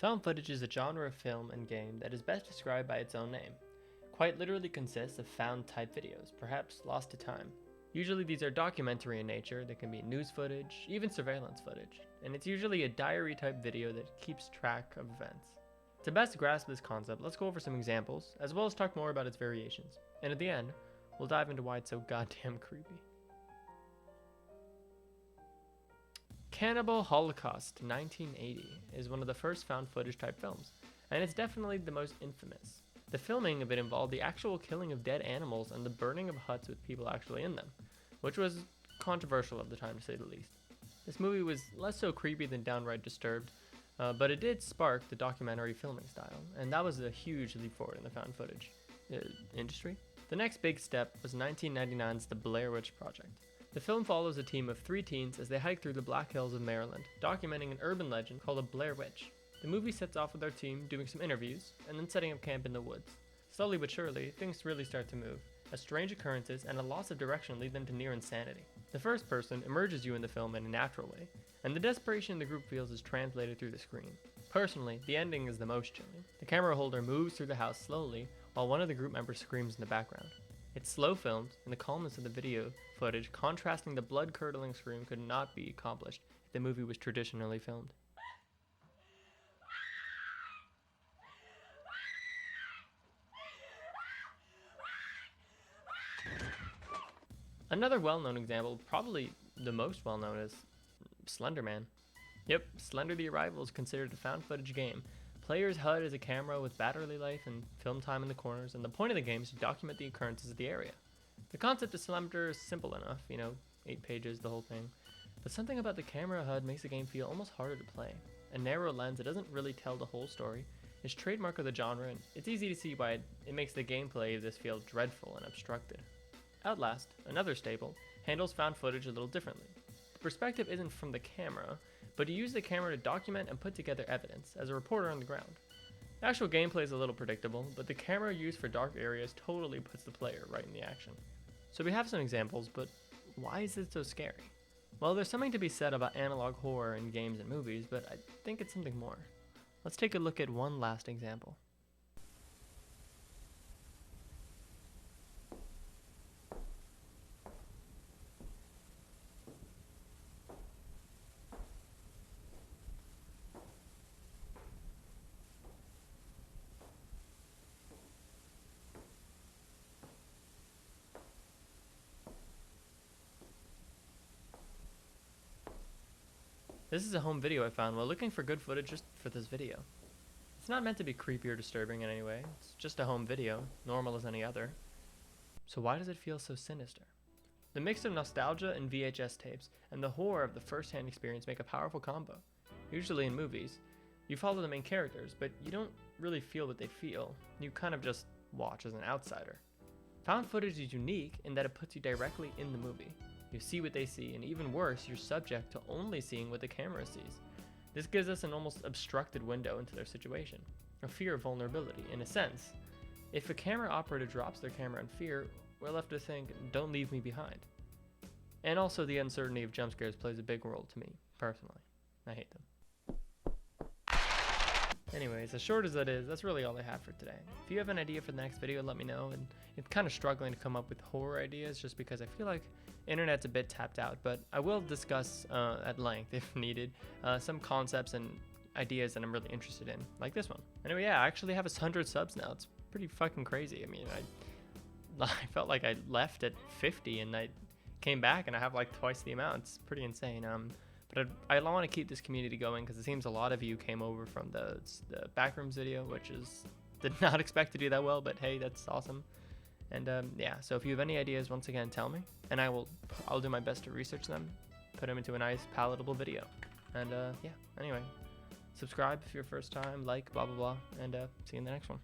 Found footage is a genre of film and game that is best described by its own name. Quite literally consists of found type videos, perhaps lost to time. Usually these are documentary in nature, they can be news footage, even surveillance footage, and it's usually a diary type video that keeps track of events. To best grasp this concept, let's go over some examples, as well as talk more about its variations. And at the end, we'll dive into why it's so goddamn creepy. Cannibal Holocaust 1980 is one of the first found footage type films, and it's definitely the most infamous. The filming of it involved the actual killing of dead animals and the burning of huts with people actually in them, which was controversial at the time to say the least. This movie was less so creepy than downright disturbed, but it did spark the documentary filming style, and that was a huge leap forward in the found footage industry. The next big step was 1999's The Blair Witch Project. The film follows a team of 3 teens as they hike through the Black Hills of Maryland, documenting an urban legend called a Blair Witch. The movie sets off with their team doing some interviews, and then setting up camp in the woods. Slowly but surely, things really start to move, as strange occurrences and a loss of direction lead them to near insanity. The first person immerses you in the film in a natural way, and the desperation the group feels is translated through the screen. Personally, the ending is the most chilling. The camera holder moves through the house slowly, while one of the group members screams in the background. It's slow filmed, and the calmness of the video footage contrasting the blood-curdling scream could not be accomplished if the movie was traditionally filmed. Another well-known example, probably the most well-known, is Slender Man. Yep, Slender the Arrival is considered a found footage game. Player's HUD is a camera with battery life and film time in the corners, and the point of the game is to document the occurrences of the area. The concept of Slender is simple enough, 8 pages, the whole thing. But something about the camera HUD makes the game feel almost harder to play. A narrow lens that doesn't really tell the whole story is trademark of the genre, and it's easy to see why it makes the gameplay of this feel dreadful and obstructed. Outlast, another staple, handles found footage a little differently. The perspective isn't from the camera, but you use the camera to document and put together evidence as a reporter on the ground. The actual gameplay is a little predictable, but the camera used for dark areas totally puts the player right in the action. So we have some examples, but why is it so scary? Well, there's something to be said about analog horror in games and movies, but I think it's something more. Let's take a look at one last example. This is a home video I found while looking for good footage just for this video. It's not meant to be creepy or disturbing in any way, it's just a home video, normal as any other. So why does it feel so sinister? The mix of nostalgia and VHS tapes and the horror of the first-hand experience make a powerful combo. Usually in movies, you follow the main characters, but you don't really feel what they feel, you kind of just watch as an outsider. Found footage is unique in that it puts you directly in the movie. You see what they see, and even worse, you're subject to only seeing what the camera sees. This gives us an almost obstructed window into their situation, a fear of vulnerability, in a sense. If a camera operator drops their camera in fear, we're left to think, don't leave me behind. And also the uncertainty of jump scares plays a big role to me, personally. I hate them. Anyways, as short as that is, that's really all I have for today. If you have an idea for the next video, let me know. And I'm kind of struggling to come up with horror ideas just because I feel like internet's a bit tapped out, but I will discuss at length if needed some concepts and ideas that I'm really interested in, like this one. Anyway, yeah, I actually have 100 subs now. It's pretty fucking crazy. I mean, I felt like I left at 50 and I came back and I have like twice the amount. It's pretty insane. But I want to keep this community going because it seems a lot of you came over from the Backrooms video, which did not expect to do that well, but hey, that's awesome. And yeah, so if you have any ideas, once again, tell me, and I'll do my best to research them, put them into a nice, palatable video. And yeah, anyway, subscribe if you're first time, like, blah, blah, blah, and see you in the next one.